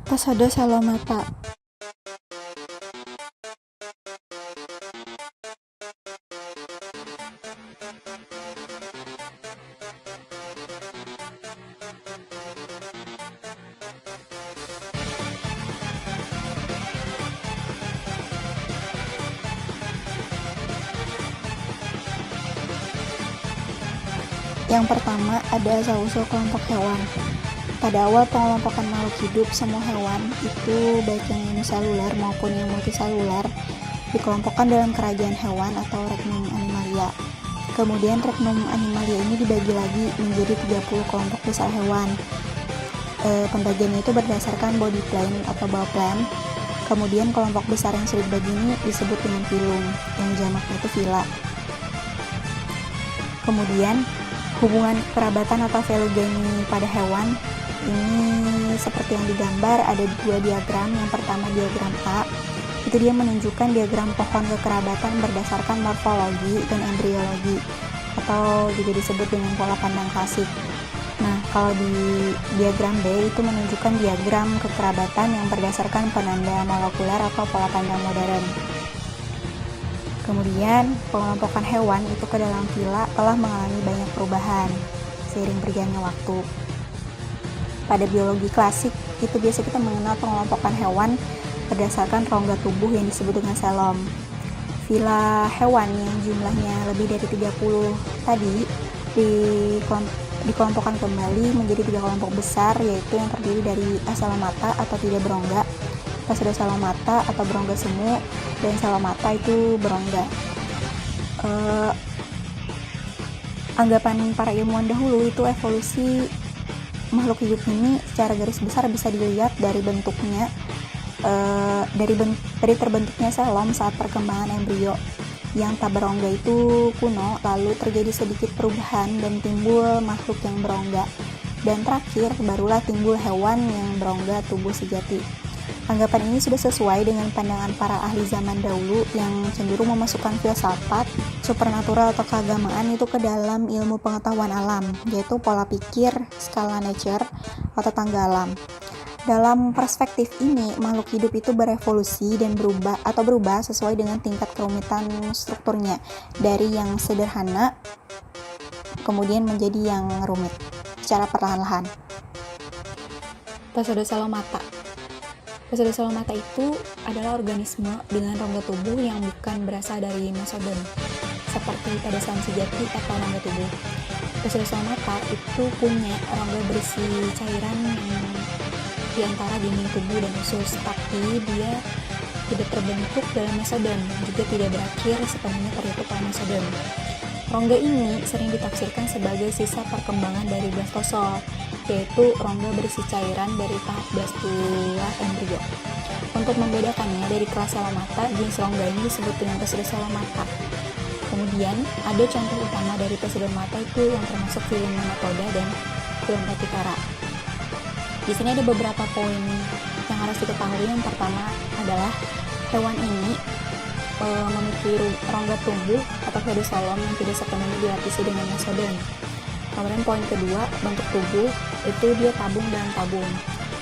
Pasada Salamata. Yang pertama ada asal-usul kelompok hewan. Pada awal pengelompokan makhluk hidup, semua hewan itu baik yang uniseluler maupun yang multiseluler dikelompokkan dalam kerajaan hewan atau Regnum Animalia. Kemudian Regnum Animalia ini dibagi lagi menjadi 30 kelompok besar hewan. Pembagiannya itu berdasarkan body plan atau bawah plan. Kemudian kelompok besar yang sudah dibagi ini disebut dengan filum, yang jamaknya itu phyla. Kemudian hubungan kerabatan atau filogeny pada hewan ini seperti yang digambar, ada dua diagram. Yang pertama diagram A, itu dia menunjukkan diagram pohon kekerabatan berdasarkan morfologi dan embriologi atau juga disebut dengan pola pandang klasik. Nah, kalau di diagram B itu menunjukkan diagram kekerabatan yang berdasarkan penanda molekuler atau pola pandang modern. Kemudian, pengelompokan hewan itu ke dalam fila telah mengalami banyak perubahan seiring berjalannya waktu. Pada biologi klasik, itu biasa kita mengenal pengelompokan hewan berdasarkan rongga tubuh yang disebut dengan xylem. Fila hewan yang jumlahnya lebih dari 30 tadi dikelompokkan kembali menjadi 3 kelompok besar, yaitu yang terdiri dari Asalamata atau tidak berongga, Pseudosalamata atau berongga semu, dan Salamata itu berongga. Anggapan para ilmuwan dahulu itu evolusi makhluk hidup ini secara garis besar bisa dilihat dari bentuknya, dari terbentuknya xylem saat perkembangan embrio yang tak berongga itu kuno, lalu terjadi sedikit perubahan dan timbul makhluk yang berongga, dan terakhir barulah timbul hewan yang berongga tubuh sejati. Anggapan ini sudah sesuai dengan pandangan para ahli zaman dahulu yang cenderung memasukkan filsafat, supernatural atau keagamaan itu ke dalam ilmu pengetahuan alam, yaitu pola pikir, skala nature, atau tangga alam. Dalam perspektif ini, makhluk hidup itu berevolusi dan berubah sesuai dengan tingkat kerumitan strukturnya, dari yang sederhana kemudian menjadi yang rumit secara perlahan-lahan. Pseudosalamata. Pseudosalamata itu adalah organisme dengan rongga tubuh yang bukan berasal dari mesodon, seperti pada salam sejati atau rongga tubuh. Pseudosalamata itu punya rongga berisi cairan yang di antara dinding tubuh dan usus, tapi dia tidak terbentuk dalam mesodon, juga tidak berakhir sepenuhnya tertutup oleh mesodon. Rongga ini sering ditafsirkan sebagai sisa perkembangan dari blastosol, yaitu rongga berisi cairan dari tahap blastula embrio. Untuk membedakannya dari kelas Salamata, jenis rongga ini disebut dengan Pseudosalamata. Kemudian, ada contoh utama dari Pseudosalamata itu yang termasuk filum Nematoda dan filum Retifera. Di sini ada beberapa poin yang harus diketahui. Yang pertama adalah hewan ini memiliki rongga tubuh atau pseudoxylem yang tidak sepenuhnya dilapisi dengan mesodon. Kemudian poin kedua, bentuk tubuh itu dia tabung dan tabung.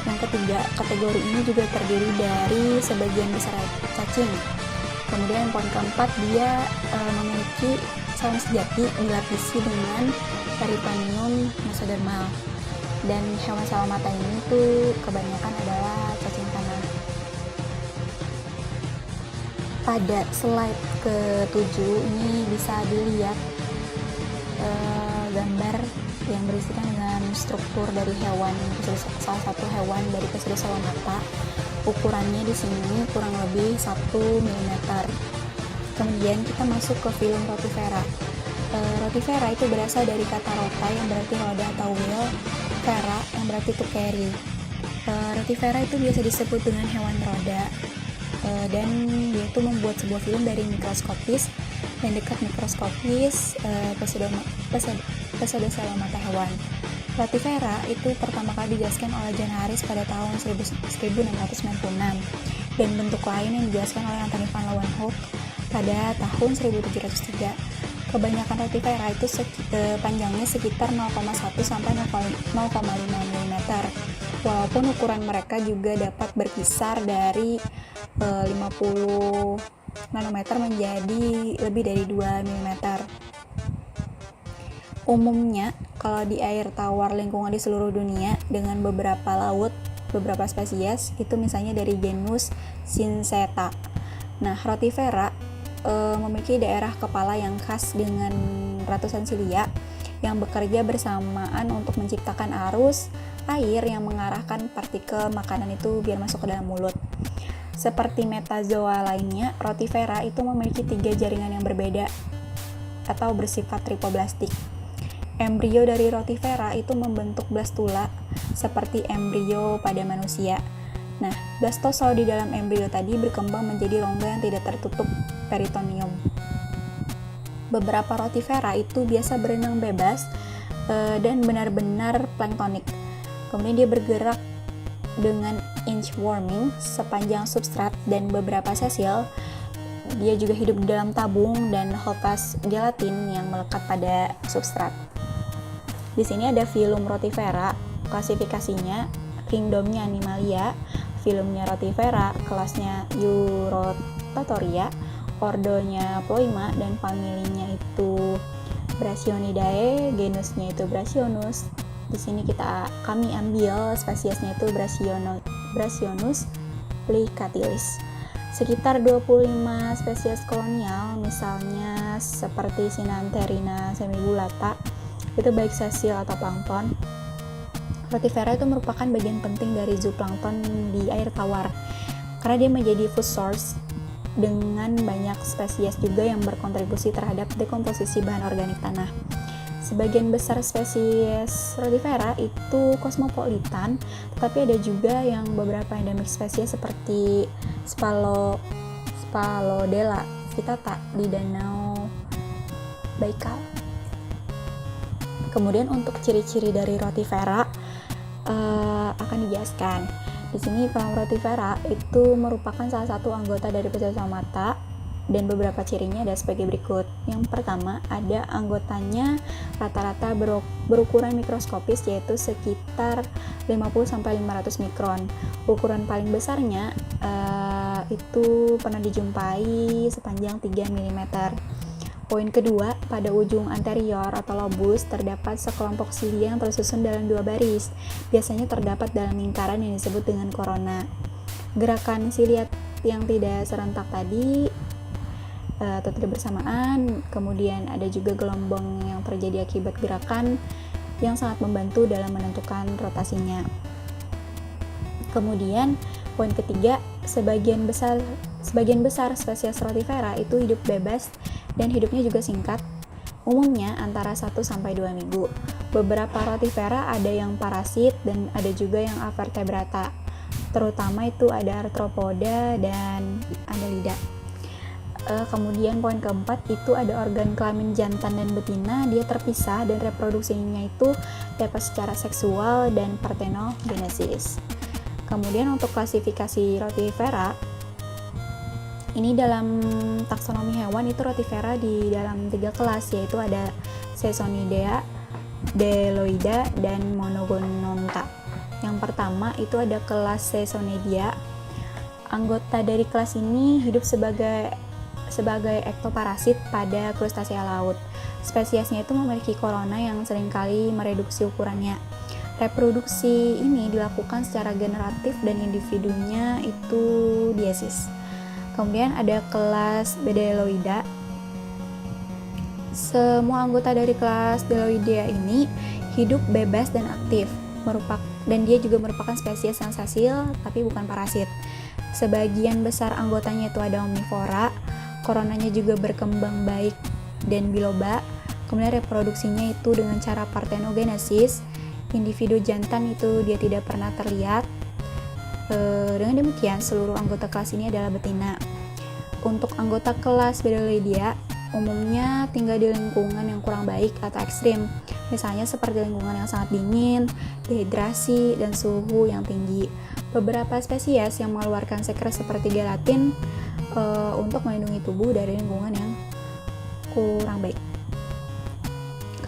Yang ketiga, kategori ini juga terdiri dari sebagian besar cacing. Kemudian poin keempat, dia memiliki salam sejati dilapisi dengan peritoneum mesodermal. Dan hewan salamata ini tuh kebanyakan adalah cacing tanah. Pada slide ke-7 ini bisa dilihat gambar yang berisikan dengan struktur dari hewan, salah satu hewan dari Pseudosalamata. Ukurannya di sini kurang lebih 1 mm. Kemudian kita masuk ke filum Rotifera. Rotifera itu berasal dari kata rota yang berarti roda atau wheel, vera yang berarti to carry. Rotifera itu biasa disebut dengan hewan roda, dan dia itu membuat sebuah film dari mikroskopis dan dekat mikroskopis Pseudosalamata hewan. Rotifera itu pertama kali dijelaskan oleh John Harris pada tahun 1696 dan bentuk lain yang dijelaskan oleh Anthony van Leeuwenhoek pada tahun 1703. Kebanyakan rotifera itu panjangnya sekitar 0,1 sampai 0,5 mm. walaupun ukuran mereka juga dapat berkisar dari 50 nanometer menjadi lebih dari 2 mm. Umumnya, kalau di air tawar lingkungan di seluruh dunia dengan beberapa laut, beberapa spesies, itu misalnya dari genus Syngenta. Nah, rotifera memiliki daerah kepala yang khas dengan ratusan silia yang bekerja bersamaan untuk menciptakan arus air yang mengarahkan partikel makanan itu biar masuk ke dalam mulut. Seperti metazoa lainnya, rotifera itu memiliki 3 jaringan yang berbeda atau bersifat tripoblastik. Embrio dari rotifera itu membentuk blastula seperti embrio pada manusia. Nah, blastosa di dalam embrio tadi berkembang menjadi rongga yang tidak tertutup peritoneum. Beberapa rotifera itu biasa berenang bebas dan benar-benar planktonik. Kemudian dia bergerak dengan inchworming sepanjang substrat dan beberapa sesil. Dia juga hidup di dalam tabung dan hopas gelatin yang melekat pada substrat. Di sini ada filum rotifera, klasifikasinya kingdomnya Animalia, filumnya rotifera, kelasnya Urotatoria, ordonya Ploima, dan familinya itu Brachionidae, genusnya itu Brachionus. Di sini kami ambil spesiesnya itu Brachionus plicatilis. Sekitar 25 spesies kolonial, misalnya seperti Sinanthera semibulata, itu baik sesil atau plankton. Rotifera itu merupakan bagian penting dari zooplankton di air tawar karena dia menjadi food source dengan banyak spesies juga yang berkontribusi terhadap dekomposisi bahan organik tanah. Sebagian besar spesies rotifera itu kosmopolitan, tetapi ada juga yang beberapa endemik spesies seperti Spalodella vittata di Danau Baikal. Kemudian untuk ciri-ciri dari rotifera akan dijelaskan. Di sini Phalanx rotifera itu merupakan salah satu anggota dari Psilocyomata dan beberapa cirinya ada sebagai berikut. Yang pertama, ada anggotanya rata-rata berukuran mikroskopis yaitu sekitar 50-500 mikron. Ukuran paling besarnya itu pernah dijumpai sepanjang 3 mm. Poin kedua, pada ujung anterior atau lobus terdapat sekelompok silia yang tersusun dalam 2 baris. Biasanya terdapat dalam lingkaran yang disebut dengan korona. Gerakan silia yang tidak serentak tadi atau tidak bersamaan, kemudian ada juga gelombang yang terjadi akibat gerakan yang sangat membantu dalam menentukan rotasinya. Kemudian poin ketiga, sebagian besar spesies rotifera itu hidup bebas dan hidupnya juga singkat, umumnya antara 1-2 minggu. Beberapa rotifera ada yang parasit dan ada juga yang avertebrata, terutama itu ada arthropoda dan annelida. Kemudian poin keempat itu ada organ kelamin jantan dan betina, dia terpisah dan reproduksinya itu dapat secara seksual dan parthenogenesis. Kemudian untuk klasifikasi rotifera, ini dalam taksonomi hewan itu rotifera di dalam 3 kelas, yaitu ada Caesonidea, Bdelloida, dan Monogononta. Yang pertama itu ada kelas Caesonidae. Anggota dari kelas ini hidup sebagai ektoparasit pada krustasea laut. Spesiesnya itu memiliki korona yang seringkali mereduksi ukurannya. Reproduksi ini dilakukan secara generatif dan individunya itu diesis. Kemudian ada kelas Bdelloida. Semua anggota dari kelas Bdelloidea ini hidup bebas dan aktif, dan dia juga merupakan spesies yang sesil tapi bukan parasit. Sebagian besar anggotanya itu ada omnivora, koronanya juga berkembang baik dan biloba. Kemudian reproduksinya itu dengan cara parthenogenesis. Individu jantan itu dia tidak pernah terlihat. Dengan demikian, seluruh anggota kelas ini adalah betina. Untuk anggota kelas Bdelloidea, umumnya tinggal di lingkungan yang kurang baik atau ekstrim, misalnya seperti lingkungan yang sangat dingin, dehidrasi, dan suhu yang tinggi. Beberapa spesies yang mengeluarkan sekret seperti gelatin untuk melindungi tubuh dari lingkungan yang kurang baik.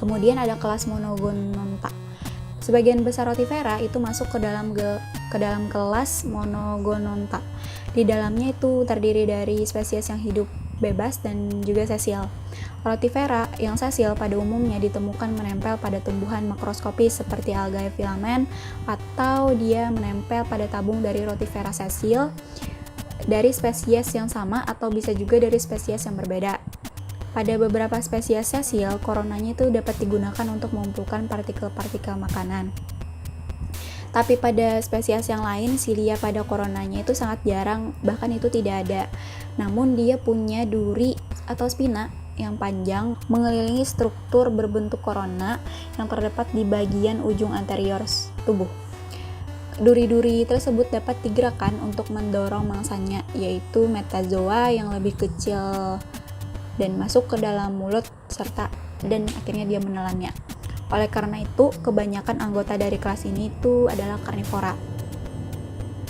Kemudian ada kelas Monogononta. Sebagian besar rotifera itu masuk ke dalam kelas Monogononta. Di dalamnya itu terdiri dari spesies yang hidup bebas dan juga sesil. Rotifera yang sesil pada umumnya ditemukan menempel pada tumbuhan makroskopis seperti algae filamen, atau dia menempel pada tabung dari rotifera sesil dari spesies yang sama atau bisa juga dari spesies yang berbeda. Pada beberapa spesies sesil, koronanya itu dapat digunakan untuk mengumpulkan partikel-partikel makanan. Tapi pada spesies yang lain, silia pada koronanya itu sangat jarang, bahkan itu tidak ada. Namun dia punya duri atau spina yang panjang mengelilingi struktur berbentuk korona yang terdapat di bagian ujung anterior tubuh. Duri-duri tersebut dapat digerakkan untuk mendorong mangsanya, yaitu metazoa yang lebih kecil dan masuk ke dalam mulut dan akhirnya dia menelannya. Oleh karena itu, kebanyakan anggota dari kelas ini itu adalah karnivora.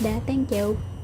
Thank you.